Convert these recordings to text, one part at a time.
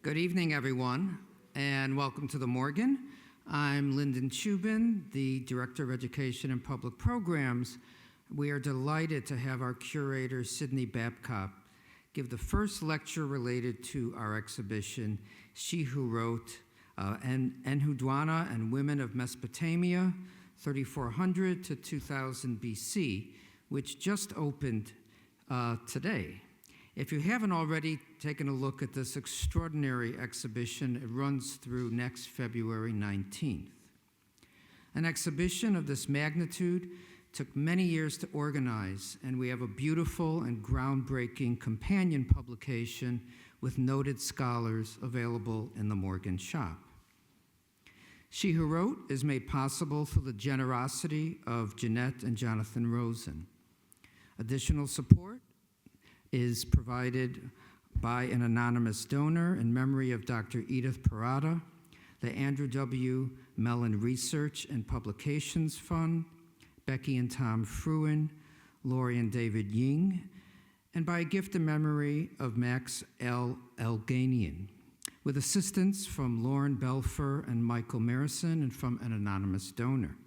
Good evening, everyone, and welcome to the Morgan. I'm Lyndon Chubin, the Director of Education and Public Programs. We are delighted to have our curator, Sidney Babcock, give the first lecture related to our exhibition, She Who Wrote Enheduanna and Women of Mesopotamia, 3400 to 2000 BC, which just opened today. If you haven't already taken a look at this extraordinary exhibition, it runs through next February 19th. An exhibition of this magnitude took many years to organize, and we have a beautiful and groundbreaking companion publication with noted scholars available in the Morgan shop. She Who Wrote is made possible through the generosity of Jeannette and Jonathan Rosen. Additional support is provided by an anonymous donor in memory of Dr. Edith Parada, the Andrew W. Mellon Research and Publications Fund, Becky and Tom Fruin, Lori and David Ying, and by a gift in memory of Max L. Elganian, with assistance from Lauren Belfer and Michael Marison and from an anonymous donor.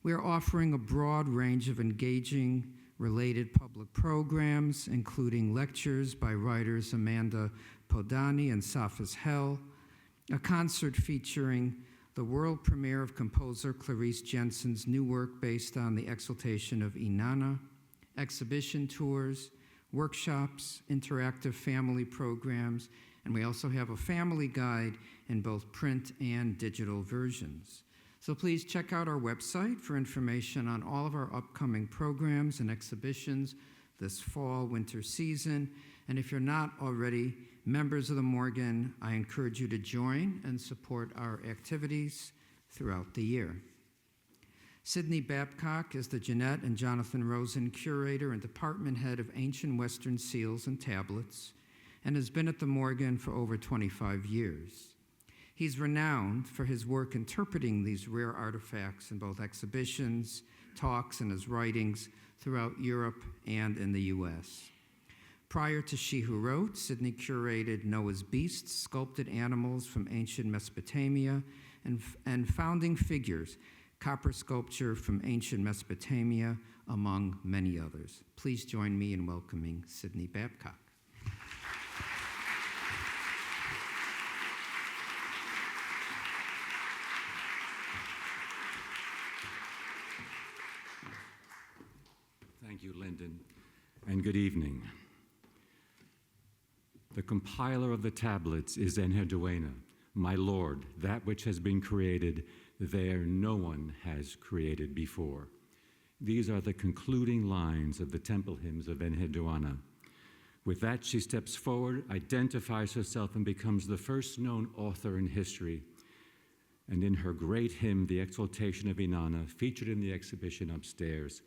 We are offering a broad range of engaging related public programs, including lectures by writers Amanda Podani and Safas Hell, a concert featuring the world premiere of composer Clarice Jensen's new work based on the Exaltation of Inanna, exhibition tours, workshops, interactive family programs, and we also have a family guide in both print and digital versions. So please check out our website for information on all of our upcoming programs and exhibitions this fall-winter season. And if you're not already members of the Morgan, I encourage you to join and support our activities throughout the year. Sidney Babcock is the Jeannette and Jonathan Rosen Curator and Department Head of Ancient Western Seals and Tablets, and has been at the Morgan for over 25 years. He's renowned for his work interpreting these rare artifacts in both exhibitions, talks, and his writings throughout Europe and in the US. Prior to She Who Wrote, Sidney curated Noah's Beasts, sculpted animals from ancient Mesopotamia, and founding figures, copper sculpture from ancient Mesopotamia, among many others. Please join me in welcoming Sidney Babcock. Thank you, Lyndon, and good evening. The compiler of the tablets is Enheduanna, my Lord, that which has been created, there no one has created before. These are the concluding lines of the temple hymns of Enheduanna. With that, she steps forward, identifies herself, and becomes the first known author in history. And in her great hymn, The Exaltation of Inanna, featured in the exhibition upstairs,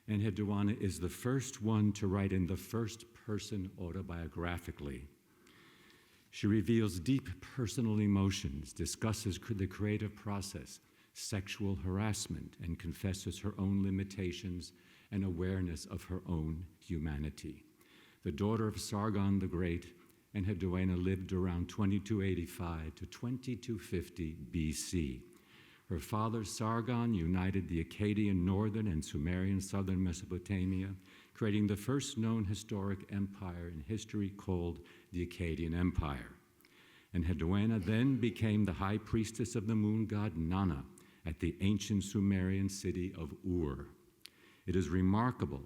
Enheduanna is the first one to write in the first person autobiographically. She reveals deep personal emotions, discusses the creative process, sexual harassment, and confesses her own limitations and awareness of her own humanity. The daughter of Sargon the Great, Enheduanna lived around 2285 to 2250 BC. Her father, Sargon, united the Akkadian northern and Sumerian southern Mesopotamia, creating the first known historic empire in history called the Akkadian Empire. Enheduanna then became the high priestess of the moon god Inanna at the ancient Sumerian city of Ur. It is remarkable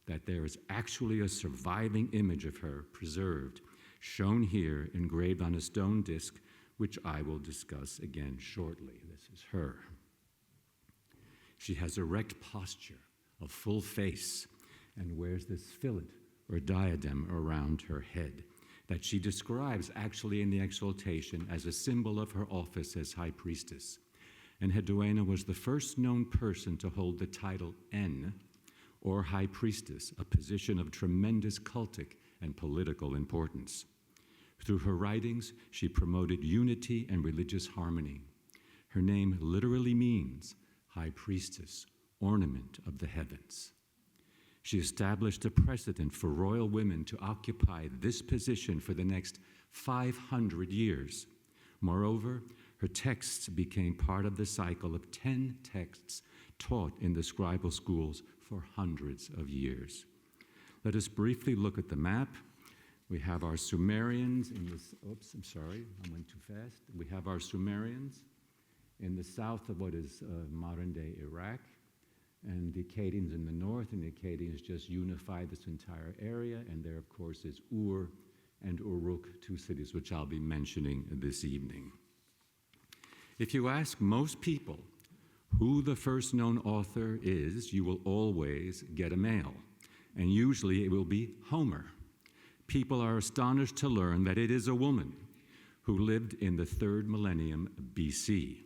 that there is actually a surviving image of her preserved, shown here engraved on a stone disc, which I will discuss again shortly. This is her. She has erect posture, a full face, and wears this fillet or diadem around her head that she describes actually in the Exaltation as a symbol of her office as high priestess. Enheduanna was the first known person to hold the title En, or high priestess, a position of tremendous cultic and political importance. Through her writings, she promoted unity and religious harmony. Her name literally means high priestess, ornament of the heavens. She established a precedent for royal women to occupy this position for the next 500 years. Moreover, her texts became part of the cycle of 10 texts taught in the scribal schools for hundreds of years. Let us briefly look at the map. We have our Sumerians in this, oops, I'm sorry, I went too fast. We have our Sumerians in the south of what is modern-day Iraq, and the Akkadians in the north, and the Akkadians just unified this entire area, and there, of course, is Ur and Uruk, two cities which I'll be mentioning this evening. If you ask most people who the first known author is, you will always get a male, and usually it will be Homer. People are astonished to learn that it is a woman who lived in the 3rd millennium BC.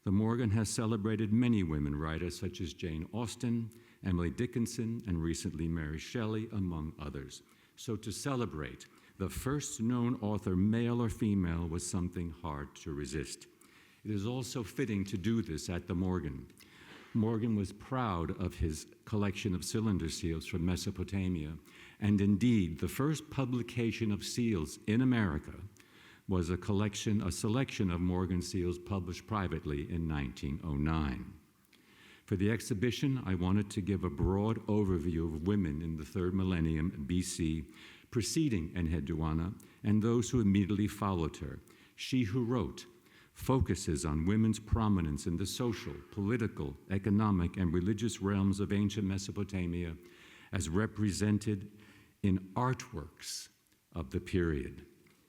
The Morgan has celebrated many women writers such as Jane Austen, Emily Dickinson, and recently Mary Shelley, among others. So to celebrate the first known author, male or female, was something hard to resist. It is also fitting to do this at the Morgan. Morgan was proud of his collection of cylinder seals from Mesopotamia, and indeed, the first publication of seals in America was a selection of Morgan seals published privately in 1909. For the exhibition, I wanted to give a broad overview of women in the 3rd millennium BC, preceding Enheduanna, and those who immediately followed her. She who wrote focuses on women's prominence in the social, political, economic, and religious realms of ancient Mesopotamia as represented in artworks of the period.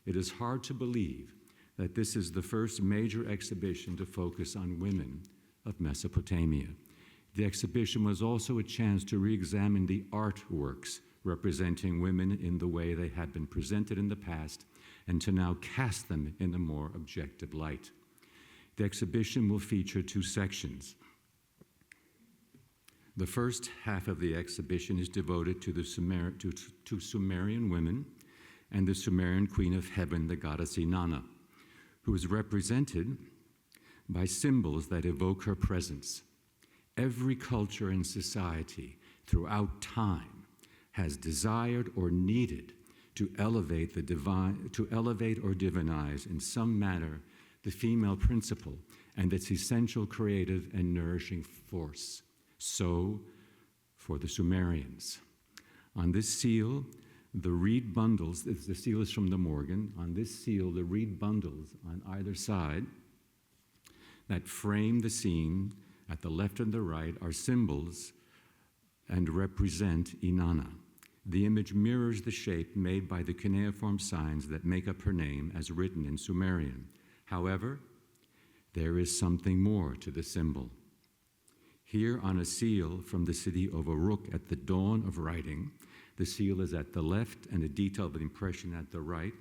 It is hard to believe that this is the first major exhibition to focus on women of Mesopotamia. The exhibition was also a chance to re-examine the artworks representing women in the way they had been presented in the past and to now cast them in a more objective light. The exhibition will feature 2 sections. The first half of the exhibition is devoted to Sumerian women and the Sumerian queen of heaven, the goddess Inanna, who is represented by symbols that evoke her presence. Every culture and society throughout time has desired or needed to elevate or divinize in some manner the female principle and its essential creative and nourishing force. So, for the Sumerians. On this seal, the reed bundles, the seal is from the Morgan, on this seal, the reed bundles on either side that frame the scene at the left and the right are symbols and represent Inanna. The image mirrors the shape made by the cuneiform signs that make up her name as written in Sumerian. However, there is something more to the symbol. Here on a seal from the city of Uruk at the dawn of writing, the seal is at the left and a detailed impression at the right.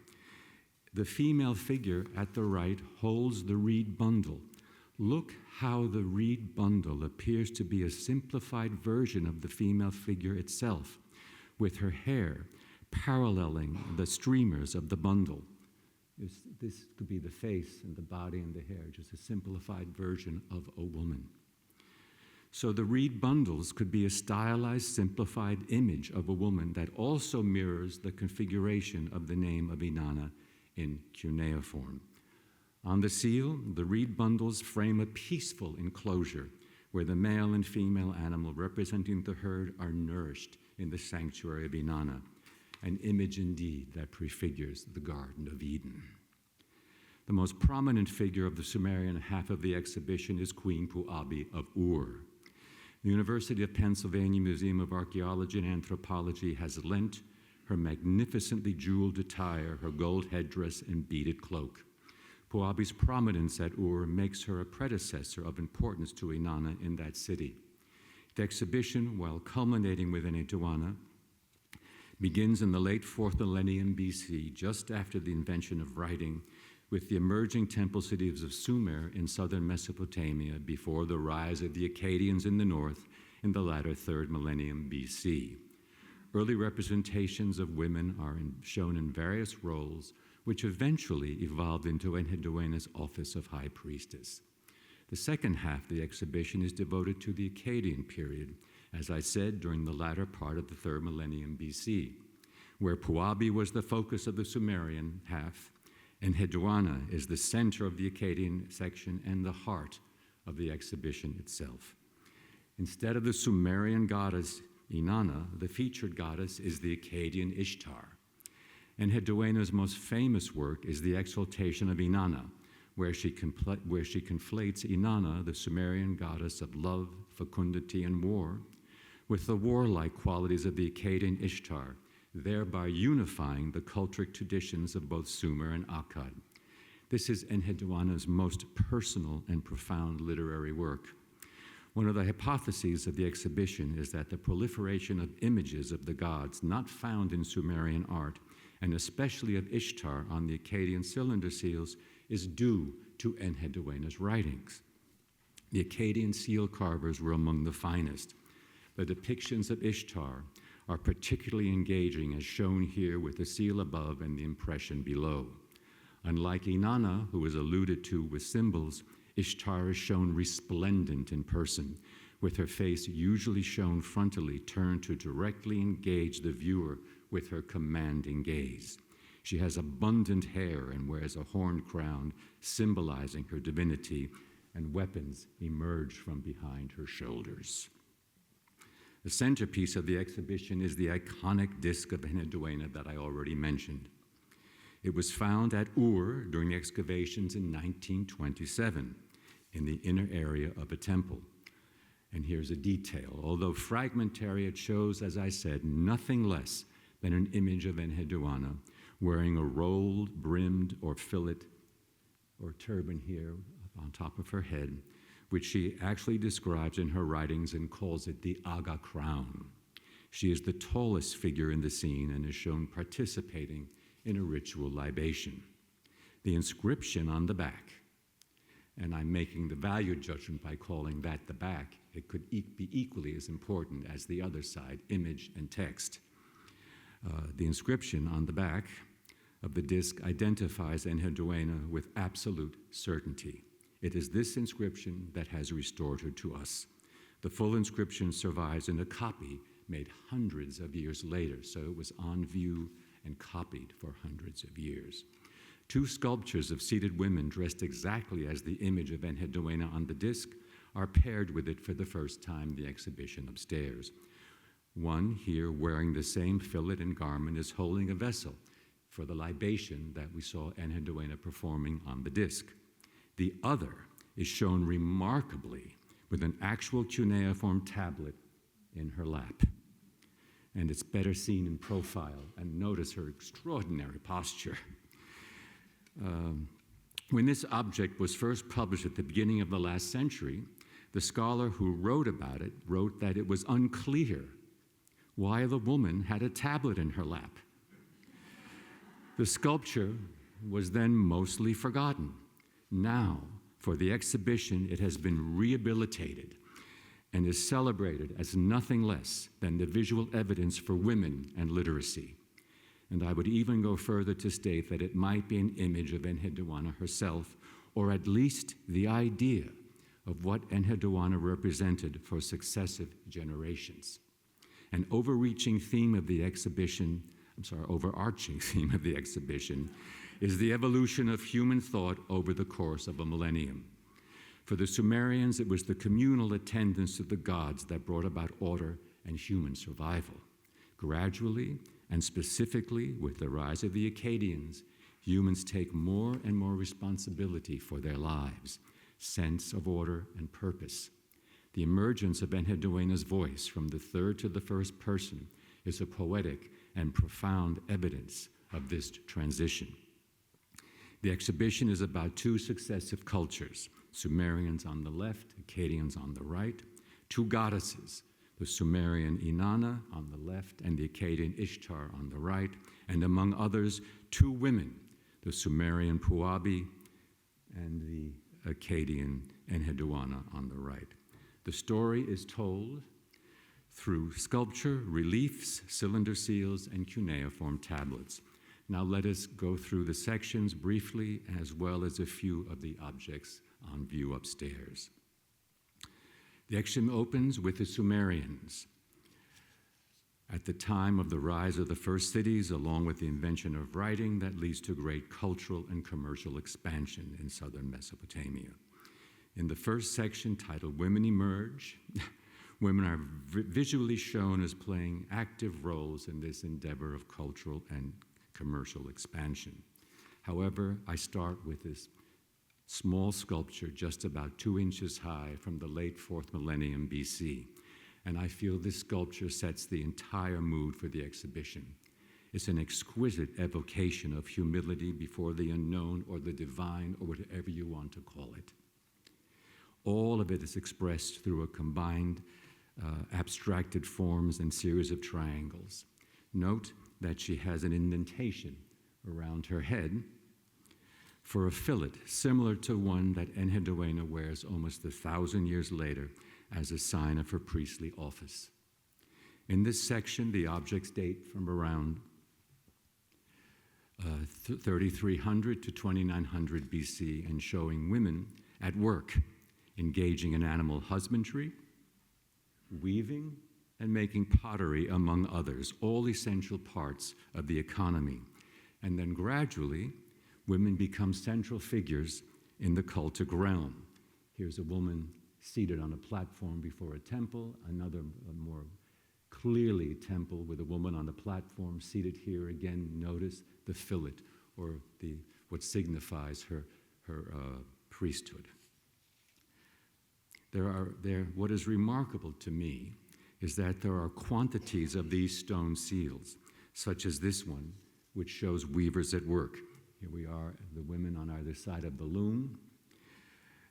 The female figure at the right holds the reed bundle. Look how the reed bundle appears to be a simplified version of the female figure itself, with her hair paralleling the streamers of the bundle. This could be the face and the body and the hair, just a simplified version of a woman. So the reed bundles could be a stylized, simplified image of a woman that also mirrors the configuration of the name of Inanna in cuneiform. On the seal, the reed bundles frame a peaceful enclosure where the male and female animal representing the herd are nourished in the sanctuary of Inanna, an image indeed that prefigures the Garden of Eden. The most prominent figure of the Sumerian half of the exhibition is Queen Puabi of Ur. The University of Pennsylvania Museum of Archaeology and Anthropology has lent her magnificently jeweled attire, her gold headdress, and beaded cloak. Puabi's prominence at Ur makes her a predecessor of importance to Inanna in that city. The exhibition, while culminating with Enheduanna, begins in the late 4th millennium BC, just after the invention of writing, with the emerging temple cities of Sumer in southern Mesopotamia before the rise of the Akkadians in the north in the latter 3rd millennium BC. Early representations of women are shown in various roles, which eventually evolved into Enheduanna's office of high priestess. The second half of the exhibition is devoted to the Akkadian period, as I said, during the latter part of the 3rd millennium BC, where Puabi was the focus of the Sumerian half, Enheduanna is the center of the Akkadian section and the heart of the exhibition itself. Instead of the Sumerian goddess Inanna, the featured goddess is the Akkadian Ishtar. Enheduanna's most famous work is the Exaltation of Inanna, where she conflates Inanna, the Sumerian goddess of love, fecundity, and war, with the warlike qualities of the Akkadian Ishtar, thereby unifying the cultic traditions of both Sumer and Akkad. This is Enheduanna's most personal and profound literary work. One of the hypotheses of the exhibition is that the proliferation of images of the gods not found in Sumerian art, and especially of Ishtar on the Akkadian cylinder seals, is due to Enheduanna's writings. The Akkadian seal carvers were among the finest. The depictions of Ishtar are particularly engaging, as shown here with the seal above and the impression below. Unlike Inanna, who is alluded to with symbols, Ishtar is shown resplendent in person, with her face usually shown frontally, turned to directly engage the viewer with her commanding gaze. She has abundant hair and wears a horned crown, symbolizing her divinity, and weapons emerge from behind her shoulders. The centerpiece of the exhibition is the iconic Disc of Enheduanna that I already mentioned. It was found at Ur during the excavations in 1927 in the inner area of a temple. And here's a detail. Although fragmentary, it shows, as I said, nothing less than an image of Enheduanna wearing a rolled, brimmed, or fillet, or turban here on top of her head, which she actually describes in her writings and calls it the Aga crown. She is the tallest figure in the scene and is shown participating in a ritual libation. The inscription on the back, and I'm making the value judgment by calling that the back, it could be equally as important as the other side, image and text. The inscription on the back of the disc identifies Enheduanna with absolute certainty. It is this inscription that has restored her to us. The full inscription survives in a copy made hundreds of years later, so it was on view and copied for hundreds of years. 2 sculptures of seated women dressed exactly as the image of Enheduanna on the disc are paired with it for the first time in the exhibition upstairs. One here wearing the same fillet and garment is holding a vessel for the libation that we saw Enheduanna performing on the disc. The other is shown remarkably with an actual cuneiform tablet in her lap. And it's better seen in profile, and notice her extraordinary posture. When this object was first published at the beginning of the last century, the scholar who wrote about it wrote that it was unclear why the woman had a tablet in her lap. The sculpture was then mostly forgotten. Now, for the exhibition, it has been rehabilitated and is celebrated as nothing less than the visual evidence for women and literacy. And I would even go further to state that it might be an image of Enheduanna herself, or at least the idea of what Enheduanna represented for successive generations. An overarching theme of the exhibition is the evolution of human thought over the course of a millennium. For the Sumerians, it was the communal attendance to the gods that brought about order and human survival. Gradually, and specifically with the rise of the Akkadians, humans take more and more responsibility for their lives, sense of order and purpose. The emergence of Enheduanna's voice from the third to the first person is a poetic and profound evidence of this transition. The exhibition is about 2 successive cultures, Sumerians on the left, Akkadians on the right, 2 goddesses, the Sumerian Inanna on the left and the Akkadian Ishtar on the right, and among others, 2 women, the Sumerian Puabi and the Akkadian Enheduanna on the right. The story is told through sculpture, reliefs, cylinder seals, and cuneiform tablets. Now let us go through the sections briefly, as well as a few of the objects on view upstairs. The exhibition opens with the Sumerians. At the time of the rise of the first cities, along with the invention of writing, that leads to great cultural and commercial expansion in southern Mesopotamia. In the first section, titled Women Emerge, women are visually shown as playing active roles in this endeavor of cultural and commercial expansion. However, I start with this small sculpture just about 2 inches high from the late 4th millennium BC. And I feel this sculpture sets the entire mood for the exhibition. It's an exquisite evocation of humility before the unknown or the divine or whatever you want to call it. All of it is expressed through a combined abstracted forms and series of triangles. Note that she has an indentation around her head for a fillet, similar to one that Enheduanna wears almost 1,000 years later as a sign of her priestly office. In this section, the objects date from around 3300 to 2900 BC and showing women at work, engaging in animal husbandry, weaving, and making pottery, among others, all essential parts of the economy. And then gradually, women become central figures in the cultic realm. Here's a woman seated on a platform before a temple, another more clearly temple with a woman on a platform seated here. Again, notice the fillet, or what signifies her priesthood. What is remarkable to me is that there are quantities of these stone seals, such as this one, which shows weavers at work. Here we are, the women on either side of the loom,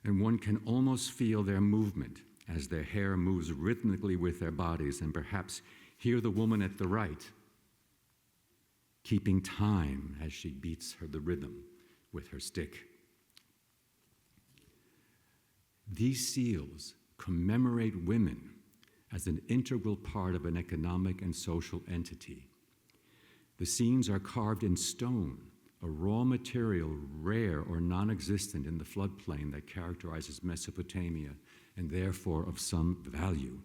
and one can almost feel their movement as their hair moves rhythmically with their bodies, and perhaps hear the woman at the right keeping time as she beats the rhythm with her stick. These seals commemorate women as an integral part of an economic and social entity. The scenes are carved in stone, a raw material rare or non-existent in the floodplain that characterizes Mesopotamia, and therefore of some value.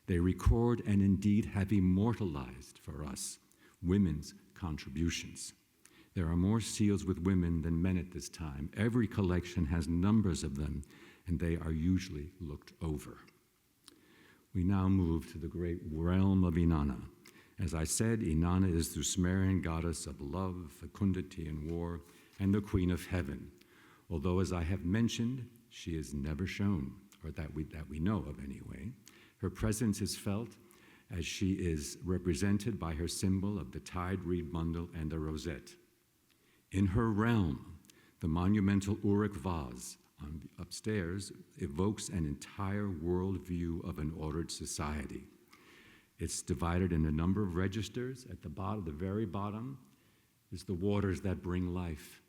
They record and indeed have immortalized for us women's contributions. There are more seals with women than men at this time. Every collection has numbers of them, and they are usually looked over. We now move to the great realm of Inanna. As I said, Inanna is the Sumerian goddess of love, fecundity, and war, and the queen of heaven. Although, as I have mentioned, she is never shown, or that we know of anyway. Her presence is felt as she is represented by her symbol of the tied reed bundle and the rosette. In her realm, the monumental Uruk vase upstairs evokes an entire worldview of an ordered society. It's divided in a number of registers. At the bottom, the very bottom, is the waters that bring life.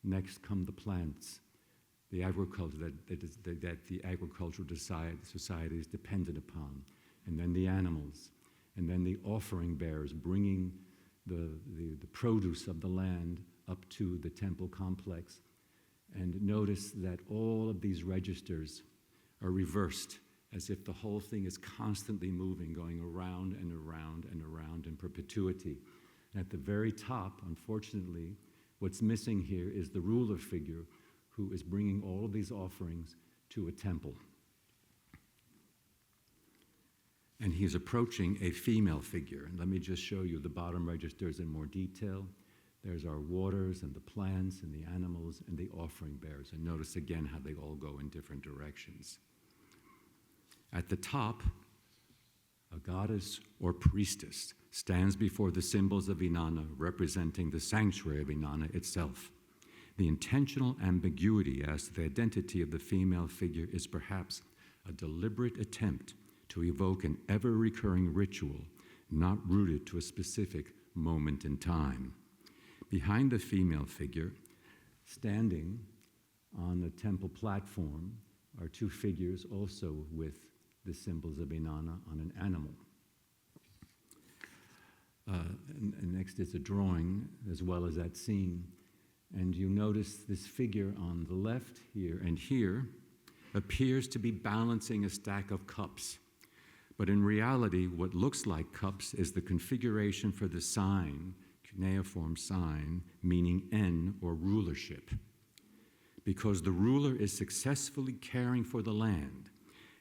Next come the plants, the agriculture that the agricultural society is dependent upon, and then the animals, and then the offering bearers bringing the produce of the land up to the temple complex. And notice that all of these registers are reversed, as if the whole thing is constantly moving, going around and around and around in perpetuity. And at the very top, unfortunately, what's missing here is the ruler figure who is bringing all of these offerings to a temple. And he's approaching a female figure. And let me just show you the bottom registers in more detail. There's our waters and the plants and the animals and the offering bearers. And notice again how they all go in different directions. At the top, a goddess or priestess stands before the symbols of Inanna, representing the sanctuary of Inanna itself. The intentional ambiguity as to the identity of the female figure is perhaps a deliberate attempt to evoke an ever-recurring ritual not rooted to a specific moment in time. Behind the female figure, standing on the temple platform, are two figures also with the symbols of Inanna on an animal. And next is a drawing as well as that scene. And you notice this figure on the left here and here appears to be balancing a stack of cups. But in reality, what looks like cups is the configuration for the sign, cuneiform sign, meaning N, or rulership. Because the ruler is successfully caring for the land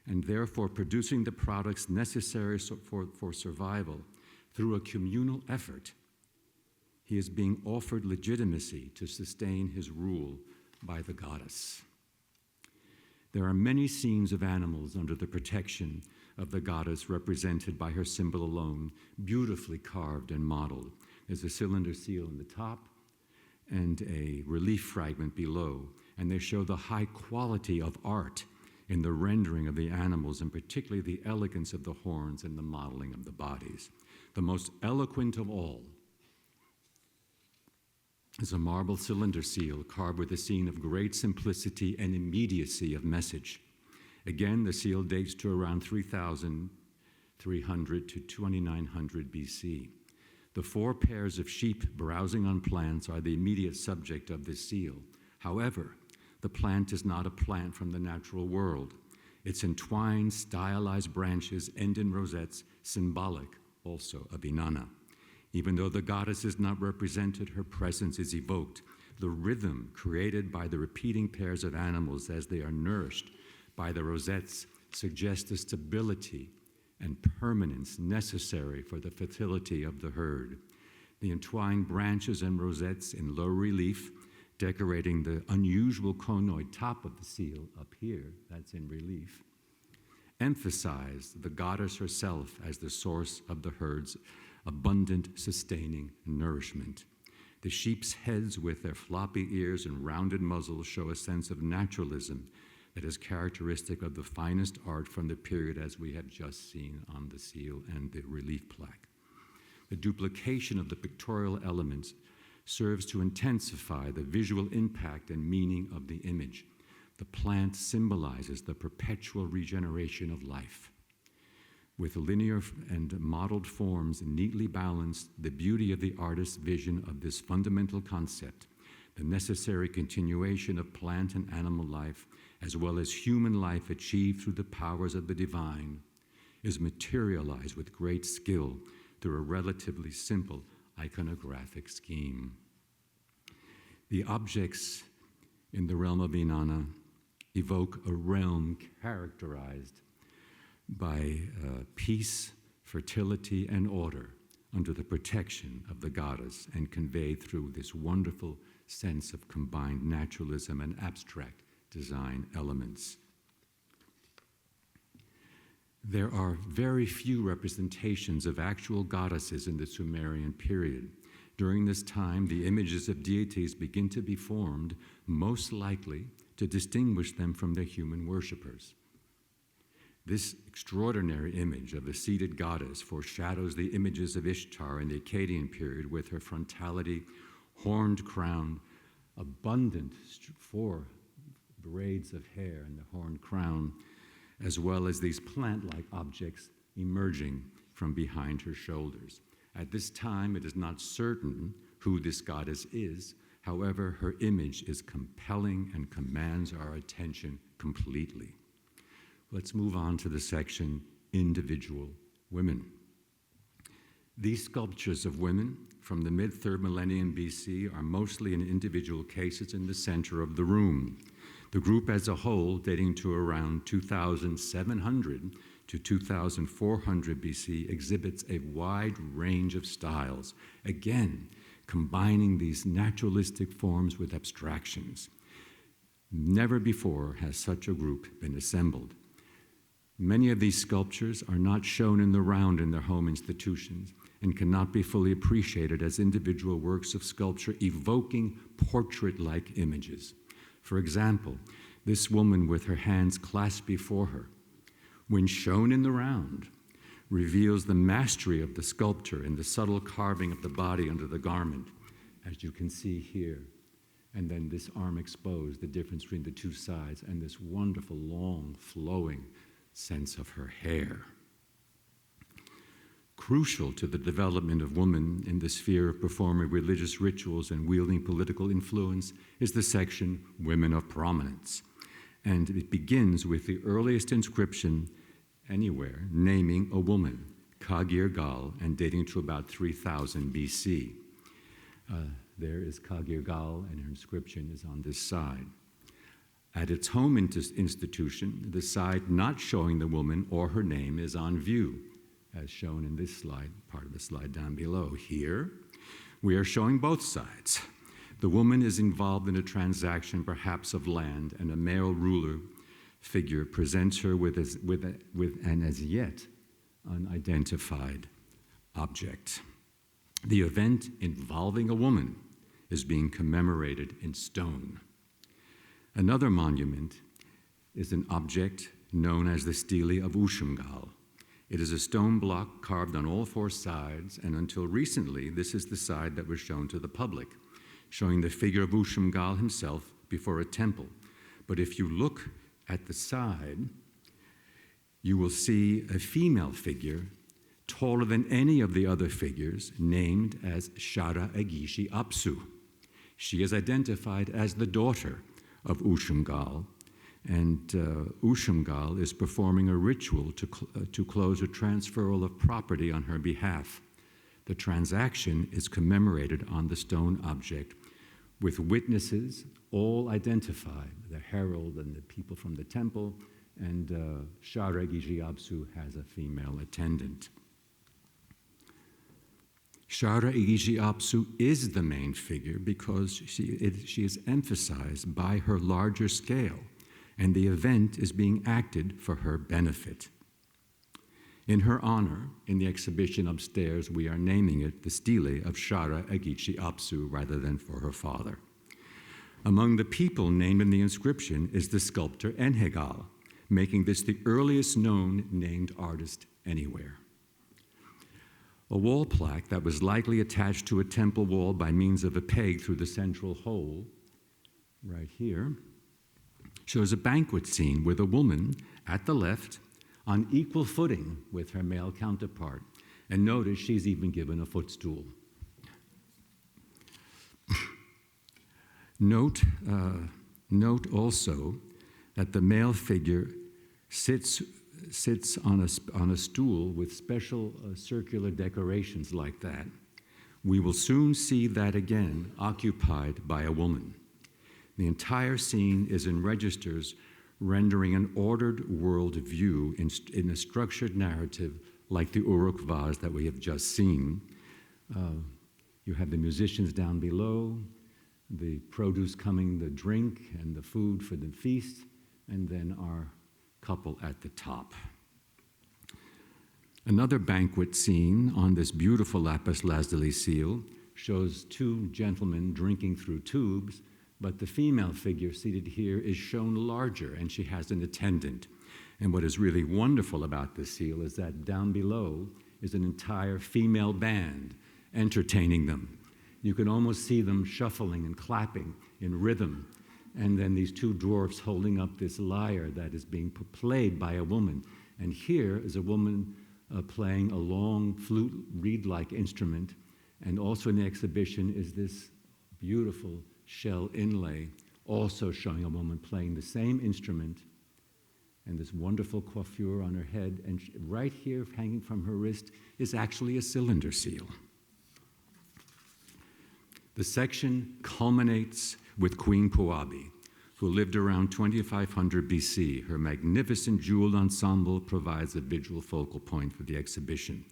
and therefore producing the products necessary for survival through a communal effort, he is being offered legitimacy to sustain his rule by the goddess. There are many scenes of animals under the protection of the goddess represented by her symbol alone, beautifully carved and modeled. There's a cylinder seal in the top and a relief fragment below, and they show the high quality of art in the rendering of the animals, and particularly the elegance of the horns and the modeling of the bodies. The most eloquent of all is a marble cylinder seal carved with a scene of great simplicity and immediacy of message. Again, the seal dates to around 3,300 to 2900 BC. The 4 pairs of sheep browsing on plants are the immediate subject of this seal. However, the plant is not a plant from the natural world. Its entwined, stylized branches end in rosettes, symbolic also of Inanna. Even though the goddess is not represented, her presence is evoked. The rhythm created by the repeating pairs of animals as they are nourished by the rosettes suggests the stability and permanence necessary for the fertility of the herd. The entwined branches and rosettes in low relief, decorating the unusual conoid top of the seal up here, that's in relief, emphasize the goddess herself as the source of the herd's abundant, sustaining nourishment. The sheep's heads with their floppy ears and rounded muzzles show a sense of naturalism that is characteristic of the finest art from the period as we have just seen on the seal and the relief plaque. The duplication of the pictorial elements serves to intensify the visual impact and meaning of the image. The plant symbolizes the perpetual regeneration of life. With linear and modeled forms neatly balanced, the beauty of the artist's vision of this fundamental concept, the necessary continuation of plant and animal life, as well as human life achieved through the powers of the divine, is materialized with great skill through a relatively simple iconographic scheme. The objects in the realm of Inanna evoke a realm characterized by peace, fertility, and order under the protection of the goddess, and conveyed through this wonderful sense of combined naturalism and abstract design elements. There are very few representations of actual goddesses in the Sumerian period. During this time, the images of deities begin to be formed, most likely to distinguish them from their human worshippers. This extraordinary image of a seated goddess foreshadows the images of Ishtar in the Akkadian period, with her frontality, horned crown, abundant 4 braids of hair in the horned crown, as well as these plant-like objects emerging from behind her shoulders. At this time, it is not certain who this goddess is. However, her image is compelling and commands our attention completely. Let's move on to the section, Individual Women. These sculptures of women from the mid-3rd millennium BC are mostly in individual cases in the center of the room. The group as a whole, dating to around 2700 to 2400 BC, exhibits a wide range of styles, again, combining these naturalistic forms with abstractions. Never before has such a group been assembled. Many of these sculptures are not shown in the round in their home institutions and cannot be fully appreciated as individual works of sculpture evoking portrait-like images. For example, this woman with her hands clasped before her, when shown in the round, reveals the mastery of the sculptor in the subtle carving of the body under the garment, as you can see here. And then this arm exposed, the difference between the 2 sides, and this wonderful, long, flowing sense of her hair. Crucial to the development of women in the sphere of performing religious rituals and wielding political influence is the section Women of Prominence. And it begins with the earliest inscription anywhere naming a woman, Kagir Gal, and dating to about 3000 BC. There is Kagir Gal, and her inscription is on this side. At its home institution, the side not showing the woman or her name is on view, as shown in this slide, part of the slide down below. Here, we are showing both sides. The woman is involved in a transaction, perhaps of land, and a male ruler figure presents her with an as yet unidentified object. The event involving a woman is being commemorated in stone. Another monument is an object known as the Stele of Ushumgal. It is a stone block carved on all four sides, and until recently, this is the side that was shown to the public, showing the figure of Ushumgal himself before a temple. But if you look at the side, you will see a female figure taller than any of the other figures, named as Shara Egishi Apsu. She is identified as the daughter of Ushumgal, and Ushumgal is performing a ritual to close a transferal of property on her behalf. The transaction is commemorated on the stone object with witnesses all identified, the herald and the people from the temple, and Shara Egishi Apsu has a female attendant. Shara Egishi Apsu is the main figure because she is emphasized by her larger scale, and the event is being acted for her benefit. In her honor, in the exhibition upstairs, we are naming it the Stele of Shara Egishi Apsu rather than for her father. Among the people named in the inscription is the sculptor Enhegal, making this the earliest known named artist anywhere. A wall plaque that was likely attached to a temple wall by means of a peg through the central hole, right here, shows a banquet scene with a woman at the left on equal footing with her male counterpart. And notice she's even given a footstool. Note also that the male figure sits on a stool with special circular decorations like that. We will soon see that again occupied by a woman. The entire scene is in registers, rendering an ordered world view in a structured narrative like the Uruk vase that we have just seen. You have the musicians down below, the produce coming, the drink and the food for the feast, and then our couple at the top. Another banquet scene on this beautiful lapis lazuli seal shows two gentlemen drinking through tubes, but the female figure seated here is shown larger, and she has an attendant. And what is really wonderful about this seal is that down below is an entire female band entertaining them. You can almost see them shuffling and clapping in rhythm. And then these two dwarfs holding up this lyre that is being played by a woman. And here is a woman playing a long flute reed-like instrument. And also in the exhibition is this beautiful shell inlay, also showing a woman playing the same instrument, and this wonderful coiffure on her head. And right here, hanging from her wrist, is actually a cylinder seal. The section culminates with Queen Puabi, who lived around 2500 BC. Her magnificent jeweled ensemble provides a visual focal point for the exhibition.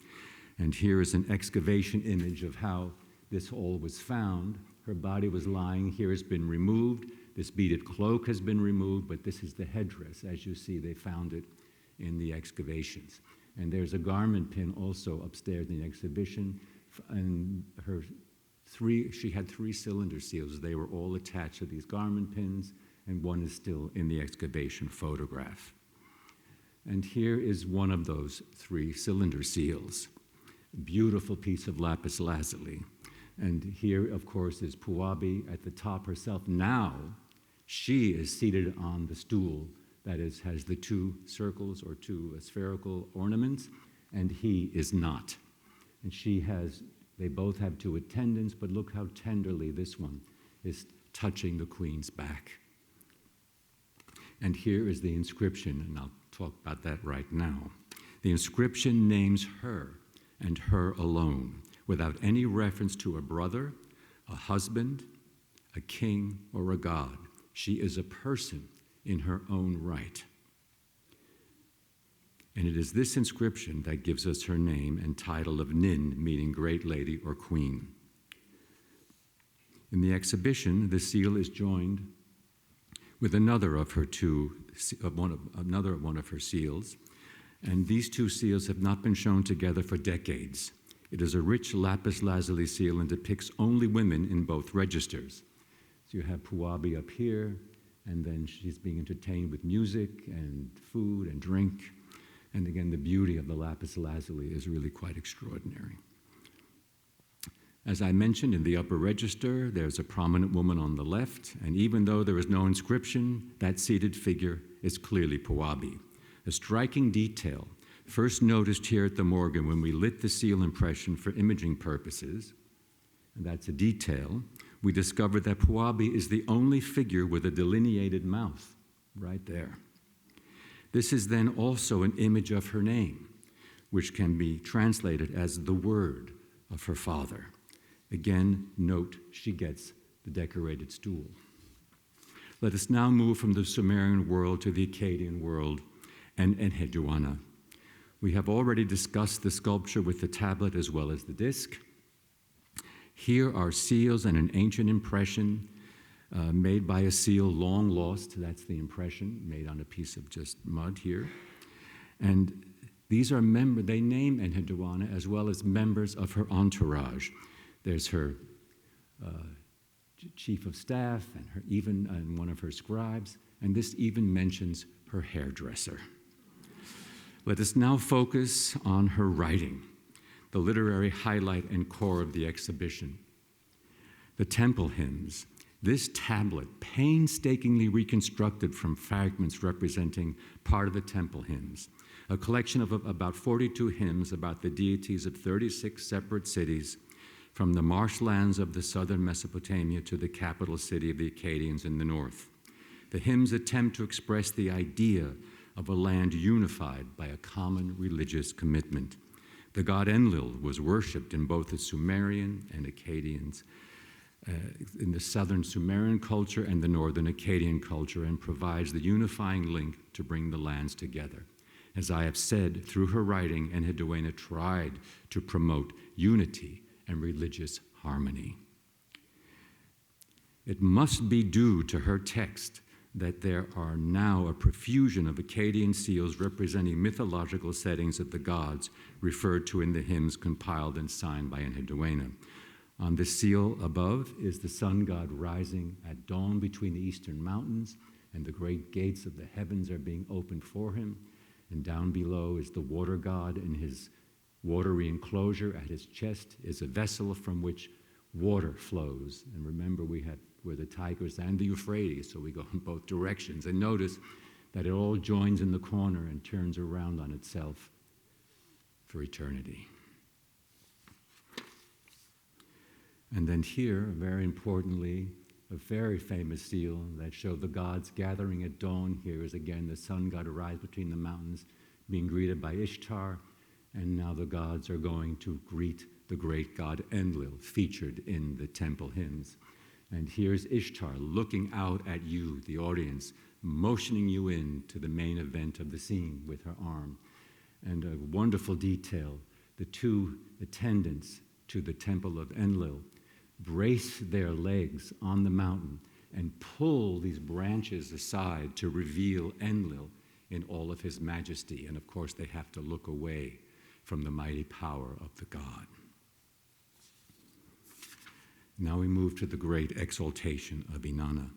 And here is an excavation image of how this all was found. Her body was lying, here has been removed. This beaded cloak has been removed, but this is the headdress. As you see, they found it in the excavations. And there's a garment pin also upstairs in the exhibition, and she had 3 cylinder seals. They were all attached to these garment pins, and one is still in the excavation photograph. And here is one of those 3 cylinder seals. Beautiful piece of lapis lazuli. And here, of course, is Puabi at the top herself. Now, she is seated on the stool that has the 2 circles or 2 spherical ornaments, and he is not. And they both have 2 attendants, but look how tenderly this one is touching the queen's back. And here is the inscription, and I'll talk about that right now. The inscription names her and her alone, without any reference to a brother, a husband, a king, or a god. She is a person in her own right. And it is this inscription that gives us her name and title of Nin, meaning great lady or queen. In the exhibition, the seal is joined with another of her seals, and these two seals have not been shown together for decades. It is a rich lapis lazuli seal and depicts only women in both registers. So you have Puabi up here, and then she's being entertained with music and food and drink. And again, the beauty of the lapis lazuli is really quite extraordinary. As I mentioned, in the upper register, there's a prominent woman on the left, and even though there is no inscription, that seated figure is clearly Puabi. A striking detail, first noticed here at the Morgan when we lit the seal impression for imaging purposes, and that's a detail, we discovered that Puabi is the only figure with a delineated mouth, right there. This is then also an image of her name, which can be translated as the word of her father. Again, note she gets the decorated stool. Let us now move from the Sumerian world to the Akkadian world and Enheduanna. We have already discussed the sculpture with the tablet as well as the disc. Here are seals and an ancient impression made by a seal long lost. That's the impression made on a piece of just mud here. And these are they name Enheduanna as well as members of her entourage. There's her chief of staff and one of her scribes, and this even mentions her hairdresser. Let us now focus on her writing, the literary highlight and core of the exhibition. The temple hymns. This tablet, painstakingly reconstructed from fragments representing part of the temple hymns, a collection of about 42 hymns about the deities of 36 separate cities, from the marshlands of the southern Mesopotamia to the capital city of the Akkadians in the north. The hymns attempt to express the idea of a land unified by a common religious commitment. The god Enlil was worshipped in both the Sumerian and Akkadians, in the southern Sumerian culture and the northern Akkadian culture, and provides the unifying link to bring the lands together. As I have said, through her writing, Enheduanna tried to promote unity and religious harmony. It must be due to her text that there are now a profusion of Akkadian seals representing mythological settings of the gods referred to in the hymns compiled and signed by Enheduanna. On the seal above is the sun god rising at dawn between the eastern mountains, and the great gates of the heavens are being opened for him. And down below is the water god in his watery enclosure. At his chest is a vessel from which water flows. And remember, we're the Tigris and the Euphrates, so we go in both directions. And notice that it all joins in the corner and turns around on itself for eternity. And then here, very importantly, a very famous seal that showed the gods gathering at dawn. Here is again the sun god rise between the mountains, being greeted by Ishtar. And now the gods are going to greet the great god Enlil, featured in the temple hymns. And here's Ishtar looking out at you, the audience, motioning you in to the main event of the scene with her arm. And a wonderful detail, the two attendants to the temple of Enlil brace their legs on the mountain and pull these branches aside to reveal Enlil in all of his majesty. And of course, they have to look away from the mighty power of the god. Now we move to the great Exaltation of Inanna.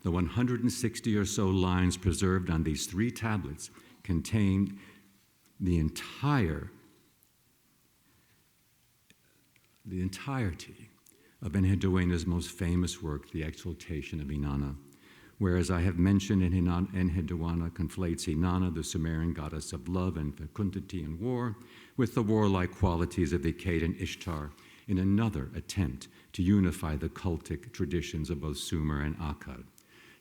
The 160 or so lines preserved on these three tablets contain the entirety of Enheduanna's most famous work, the Exaltation of Inanna, where, as I have mentioned, Enheduanna conflates Inanna, the Sumerian goddess of love and fecundity and war, with the warlike qualities of the Akkadian Ishtar in another attempt to unify the cultic traditions of both Sumer and Akkad.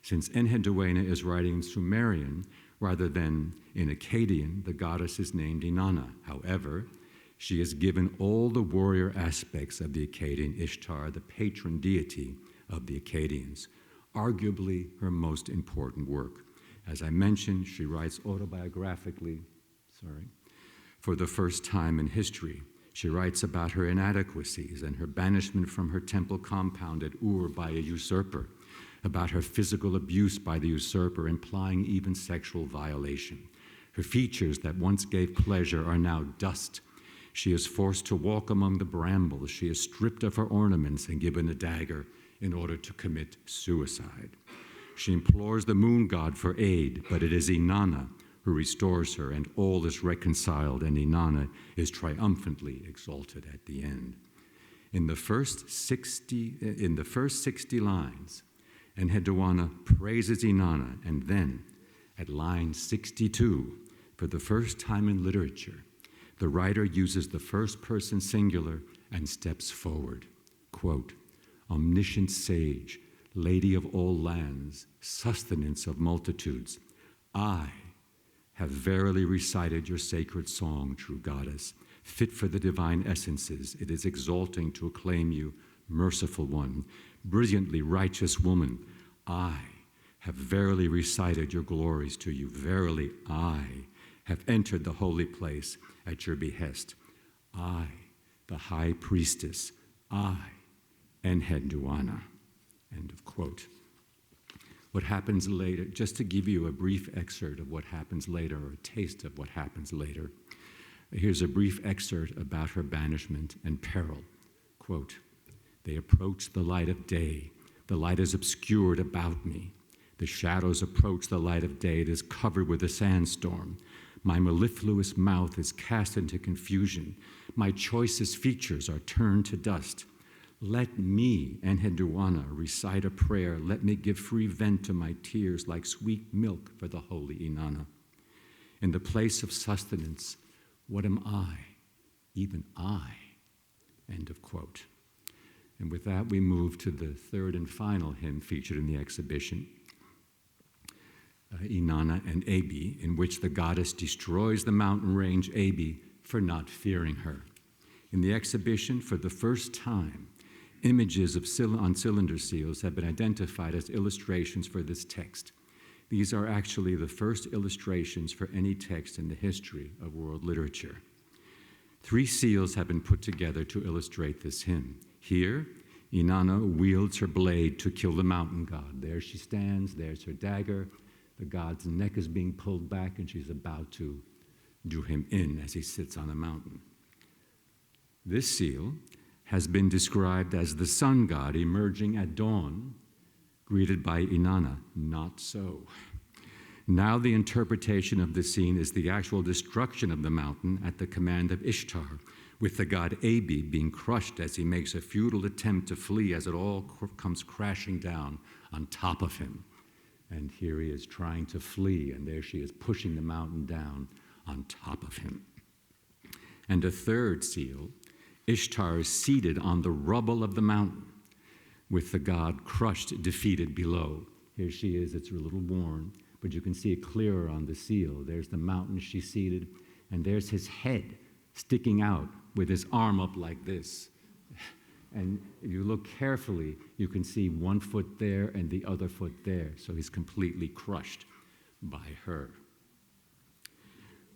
Since Enheduanna is writing in Sumerian rather than in Akkadian, the goddess is named Inanna. However, she is given all the warrior aspects of the Akkadian Ishtar, the patron deity of the Akkadians, arguably her most important work. As I mentioned, she writes autobiographically, for the first time in history. She writes about her inadequacies and her banishment from her temple compound at Ur by a usurper, about her physical abuse by the usurper, implying even sexual violation. Her features that once gave pleasure are now dust. She is forced to walk among the brambles. She is stripped of her ornaments and given a dagger in order to commit suicide. She implores the moon god for aid, but it is Inanna who restores her, and all is reconciled, and Inanna is triumphantly exalted at the end. In the first 60 lines, Enheduanna praises Inanna, and then, at line 62, for the first time in literature, the writer uses the first person singular and steps forward. Quote, "Omniscient sage, lady of all lands, sustenance of multitudes, I have verily recited your sacred song, true goddess. Fit for the divine essences, it is exalting to acclaim you, merciful one, brilliantly righteous woman. I have verily recited your glories to you. Verily, I have entered the holy place at your behest. I, the high priestess, I, Enheduanna." End of quote. What happens later, just to give you a brief excerpt of what happens later, or a taste of what happens later, here's a brief excerpt about her banishment and peril. Quote, "They approach the light of day. The light is obscured about me. The shadows approach the light of day. It is covered with a sandstorm. My mellifluous mouth is cast into confusion. My choicest features are turned to dust. Let me, Enheduanna, recite a prayer. Let me give free vent to my tears like sweet milk for the holy Inanna. In the place of sustenance, what am I? Even I." End of quote. And with that, we move to the third and final hymn featured in the exhibition, Inanna and Ebih, in which the goddess destroys the mountain range Ebih for not fearing her. In the exhibition, for the first time, images on cylinder seals have been identified as illustrations for this text. These are actually the first illustrations for any text in the history of world literature. 3 seals have been put together to illustrate this hymn. Here, Inanna wields her blade to kill the mountain god. There she stands, there's her dagger. The god's neck is being pulled back, and she's about to do him in as he sits on a mountain. This seal has been described as the sun god emerging at dawn, greeted by Inanna. Not so. Now the interpretation of the scene is the actual destruction of the mountain at the command of Ishtar, with the god Ebih being crushed as he makes a futile attempt to flee as it all comes crashing down on top of him. And here he is trying to flee, and there she is pushing the mountain down on top of him. And a third seal, Ishtar is seated on the rubble of the mountain, with the god crushed, defeated below. Here she is, it's a little worn, but you can see it clearer on the seal. There's the mountain she's seated, and there's his head sticking out with his arm up like this. And if you look carefully, you can see one foot there and the other foot there, so he's completely crushed by her.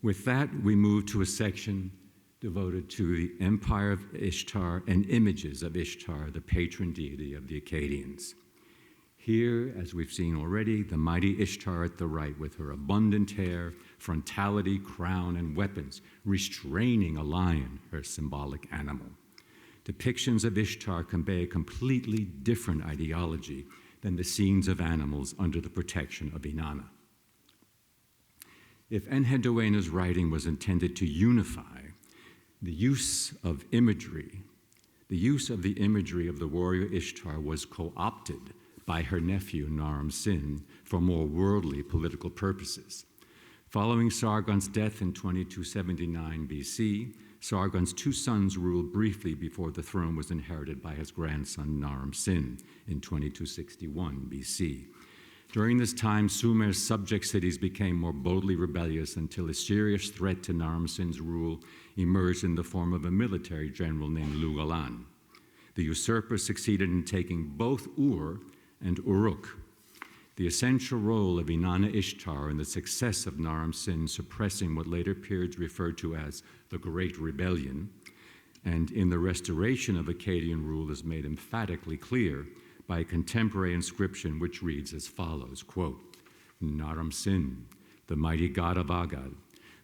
With that, we move to a section devoted to the empire of Ishtar and images of Ishtar, the patron deity of the Akkadians. Here, as we've seen already, the mighty Ishtar at the right with her abundant hair, frontality, crown, and weapons, restraining a lion, her symbolic animal. Depictions of Ishtar convey a completely different ideology than the scenes of animals under the protection of Inanna. If Enheduanna's writing was intended to unify, the use of the imagery of the warrior Ishtar was co-opted by her nephew Naram-Sin for more worldly political purposes. Following Sargon's death in 2279 BC, Sargon's 2 sons ruled briefly before the throne was inherited by his grandson Naram-Sin in 2261 BC. During this time, Sumer's subject cities became more boldly rebellious until a serious threat to Naram Sin's rule emerged in the form of a military general named Lugalan. The usurper succeeded in taking both Ur and Uruk. The essential role of Inanna Ishtar in the success of Naram Sin suppressing what later periods referred to as the Great Rebellion, and in the restoration of Akkadian rule is made emphatically clear by a contemporary inscription which reads as follows, quote, Naram Sin, the mighty god of Agad,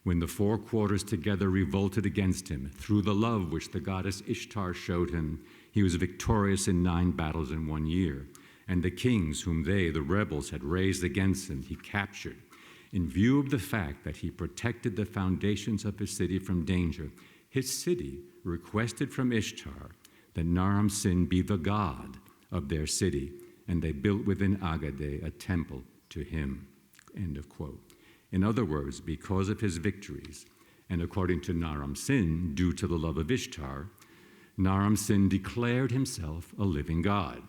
when the four quarters together revolted against him, through the love which the goddess Ishtar showed him, he was victorious in 9 battles in 1 year, and the kings whom they, the rebels, had raised against him, he captured. In view of the fact that he protected the foundations of his city from danger, his city requested from Ishtar that Naram Sin be the god of their city, and they built within Agade a temple to him, end of quote. In other words, because of his victories, and according to Naram Sin, due to the love of Ishtar, Naram Sin declared himself a living god.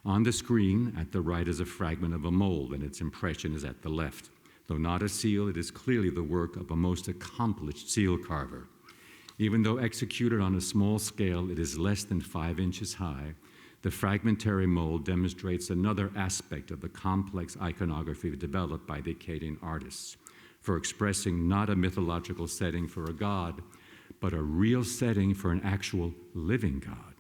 On the screen at the right is a fragment of a mold, and its impression is at the left. Though not a seal, it is clearly the work of a most accomplished seal carver. Even though executed on a small scale, it is less than 5 inches high. The fragmentary mold demonstrates another aspect of the complex iconography developed by the Akkadian artists for expressing not a mythological setting for a god, but a real setting for an actual living god.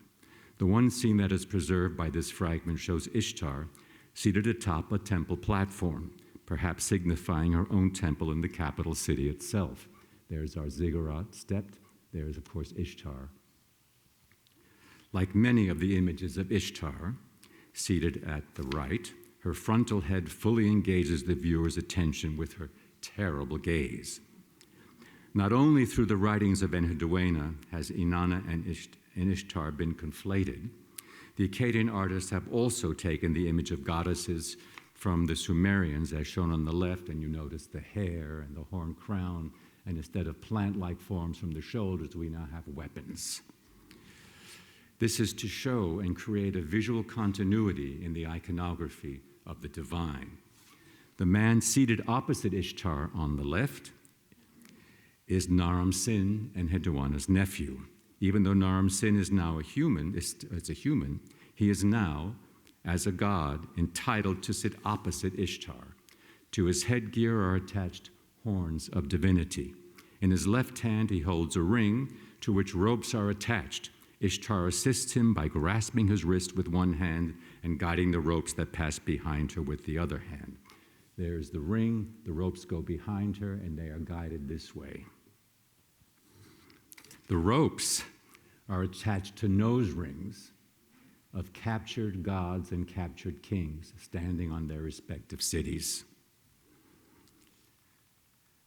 The one scene that is preserved by this fragment shows Ishtar seated atop a temple platform, perhaps signifying her own temple in the capital city itself. There's our ziggurat stepped. There's, of course, Ishtar. Like many of the images of Ishtar, seated at the right, her frontal head fully engages the viewer's attention with her terrible gaze. Not only through the writings of Enheduanna has Inanna and Ishtar been conflated, the Akkadian artists have also taken the image of goddesses from the Sumerians, as shown on the left, and you notice the hair and the horn crown, and instead of plant-like forms from the shoulders, we now have weapons. This is to show and create a visual continuity in the iconography of the divine. The man seated opposite Ishtar on the left is Naram Sin and Enheduanna's nephew. Even though Naram Sin is now a human, he is now, as a god, entitled to sit opposite Ishtar. To his headgear are attached horns of divinity. In his left hand he holds a ring to which ropes are attached. Ishtar assists him by grasping his wrist with one hand and guiding the ropes that pass behind her with the other hand. There's the ring, the ropes go behind her, and they are guided this way. The ropes are attached to nose rings of captured gods and captured kings standing on their respective cities.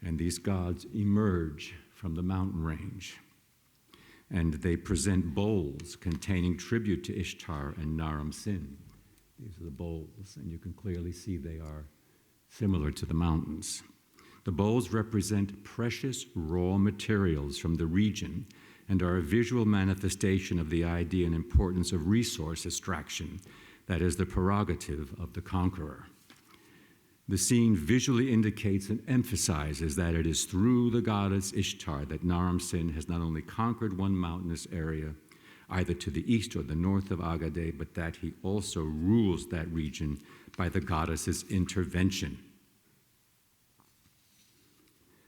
And these gods emerge from the mountain range, and they present bowls containing tribute to Ishtar and Naram Sin. These are the bowls, and you can clearly see they are similar to the mountains. The bowls represent precious raw materials from the region and are a visual manifestation of the idea and importance of resource extraction, that is the prerogative of the conqueror. The scene visually indicates and emphasizes that it is through the goddess Ishtar that Naram Sin has not only conquered one mountainous area, either to the east or the north of Agade, but that he also rules that region by the goddess's intervention.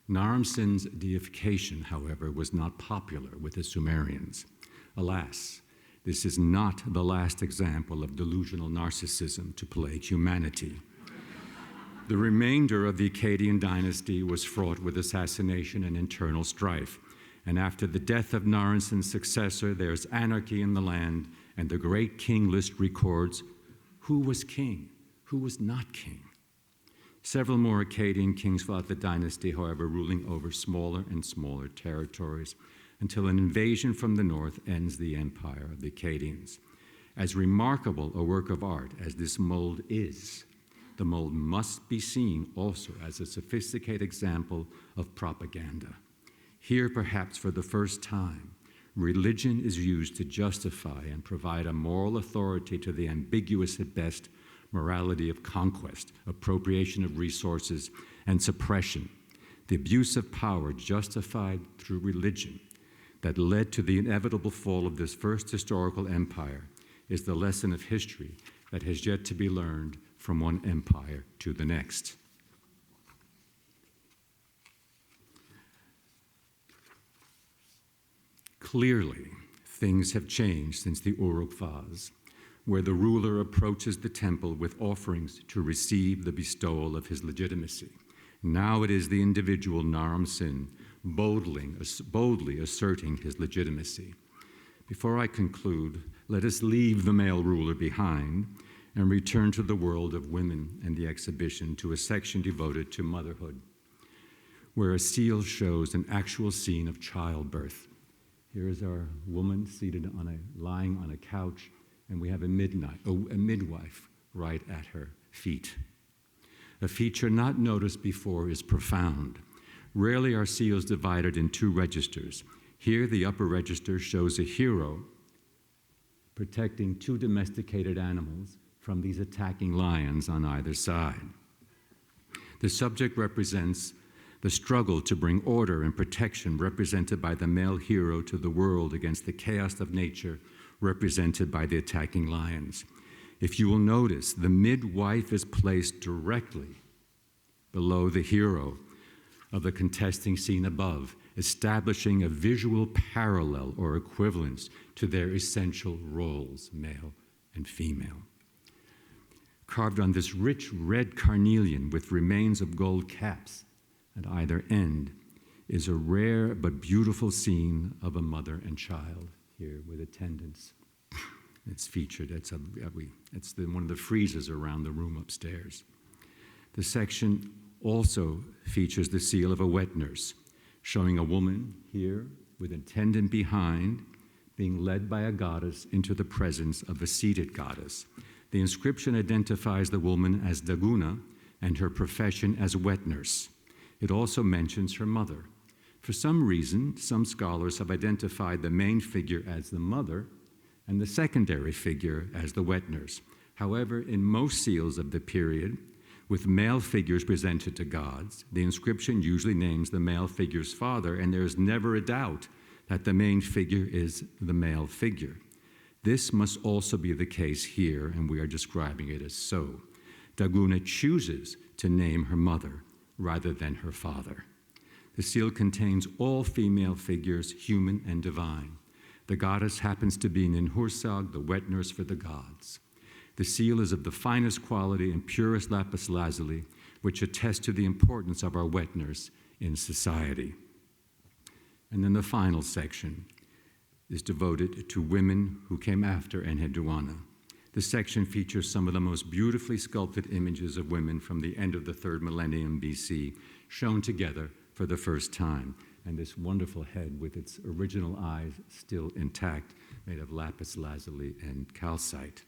Naram Sin's deification, however, was not popular with the Sumerians. Alas, this is not the last example of delusional narcissism to plague humanity. The remainder of the Akkadian dynasty was fraught with assassination and internal strife. And after the death of Naram Sin's successor, there's anarchy in the land, and the great king list records who was king, who was not king. Several more Akkadian kings fought the dynasty, however, ruling over smaller and smaller territories until an invasion from the north ends the empire of the Akkadians. As remarkable a work of art as this mold is, the mold must be seen also as a sophisticated example of propaganda. Here, perhaps for the first time, religion is used to justify and provide a moral authority to the ambiguous at best morality of conquest, appropriation of resources, and suppression, the abuse of power justified through religion that led to the inevitable fall of this first historical empire is the lesson of history that has yet to be learned from one empire to the next. Clearly, things have changed since the Uruk Vaz, where the ruler approaches the temple with offerings to receive the bestowal of his legitimacy. Now it is the individual Naram Sin boldly asserting his legitimacy. Before I conclude, let us leave the male ruler behind and return to the world of women and the exhibition, to a section devoted to motherhood, where a seal shows an actual scene of childbirth. Here is our woman seated lying on a couch, and we have a midwife right at her feet. A feature not noticed before is profound. Rarely are seals divided in two registers. Here, the upper register shows a hero protecting two domesticated animals from these attacking lions on either side. The subject represents the struggle to bring order and protection represented by the male hero to the world against the chaos of nature represented by the attacking lions. If you will notice, the midwife is placed directly below the hero of the contesting scene above, establishing a visual parallel or equivalence to their essential roles, male and female. Carved on this rich red carnelian with remains of gold caps at either end is a rare but beautiful scene of a mother and child here with attendants. It's featured. It's one of the friezes around the room upstairs. The section also features the seal of a wet nurse, showing a woman here with an attendant behind, being led by a goddess into the presence of a seated goddess. The inscription identifies the woman as Daguna and her profession as wet nurse. It also mentions her mother. For some reason, some scholars have identified the main figure as the mother and the secondary figure as the wet nurse. However, in most seals of the period, with male figures presented to gods, the inscription usually names the male figure's father, and there is never a doubt that the main figure is the male figure. This must also be the case here, and we are describing it as so. Daguna chooses to name her mother rather than her father. The seal contains all female figures, human and divine. The goddess happens to be Ninhursag, the wet nurse for the gods. The seal is of the finest quality and purest lapis lazuli, which attests to the importance of our wet nurse in society. And then the final section is devoted to women who came after Enheduanna. This section features some of the most beautifully sculpted images of women from the end of the 3rd millennium BC, shown together for the first time. And this wonderful head with its original eyes still intact, made of lapis lazuli and calcite.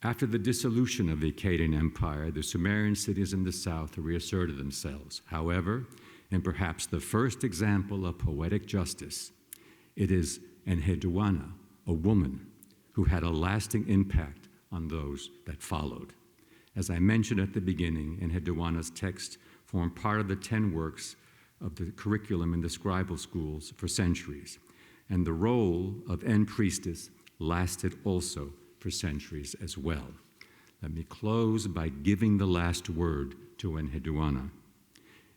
After the dissolution of the Akkadian Empire, the Sumerian cities in the south reasserted themselves. However, in perhaps the first example of poetic justice, it is Enheduanna, a woman, who had a lasting impact on those that followed. As I mentioned at the beginning, Enheduanna's texts formed part of the 10 works of the curriculum in the scribal schools for centuries, and the role of priestess lasted also for centuries as well. Let me close by giving the last word to Enheduanna.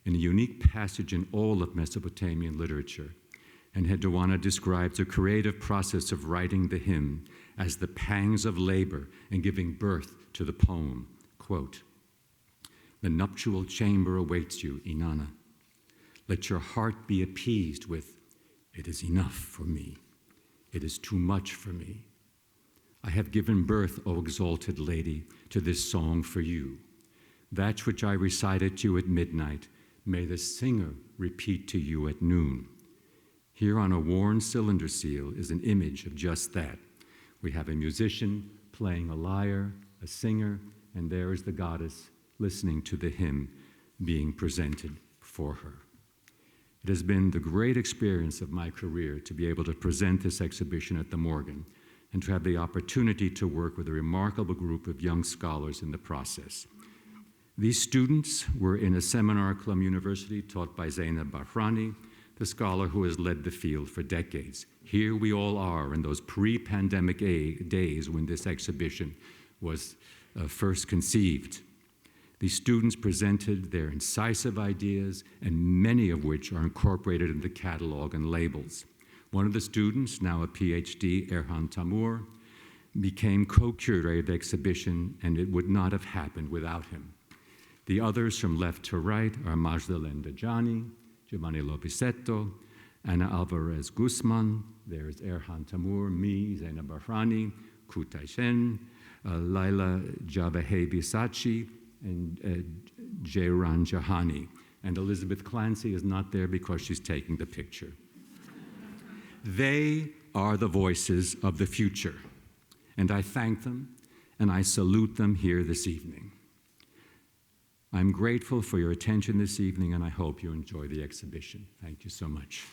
In a unique passage in all of Mesopotamian literature, Enheduanna describes a creative process of writing the hymn as the pangs of labor and giving birth to the poem. Quote, "The nuptial chamber awaits you, Inanna. Let your heart be appeased with, 'It is enough for me. It is too much for me. I have given birth, O exalted lady, to this song for you. That which I recited to you at midnight, may the singer repeat to you at noon.'" Here on a worn cylinder seal is an image of just that. We have a musician playing a lyre, a singer, and there is the goddess listening to the hymn being presented for her. It has been the great experience of my career to be able to present this exhibition at the Morgan, and to have the opportunity to work with a remarkable group of young scholars in the process. These students were in a seminar Clum University taught by Zeynep Bahrani, the scholar who has led the field for decades. Here we all are in those pre-pandemic days when this exhibition was first conceived. These students presented their incisive ideas, and many of which are incorporated in the catalog and labels. One of the students, now a PhD, Erhan Tamur, became co-curator of the exhibition, and it would not have happened without him. The others from left to right are Magdalene Dajani, Giovanni Lopisetto, Ana Alvarez Guzman, there's Erhan Tamur, me, Zeynep Bahrani, Kutai Shen, Laila Jabahebi Sachi, and Jairan Jahani. And Elizabeth Clancy is not there because she's taking the picture. They are the voices of the future, and I thank them and I salute them here this evening. I'm grateful for your attention this evening, and I hope you enjoy the exhibition. Thank you so much.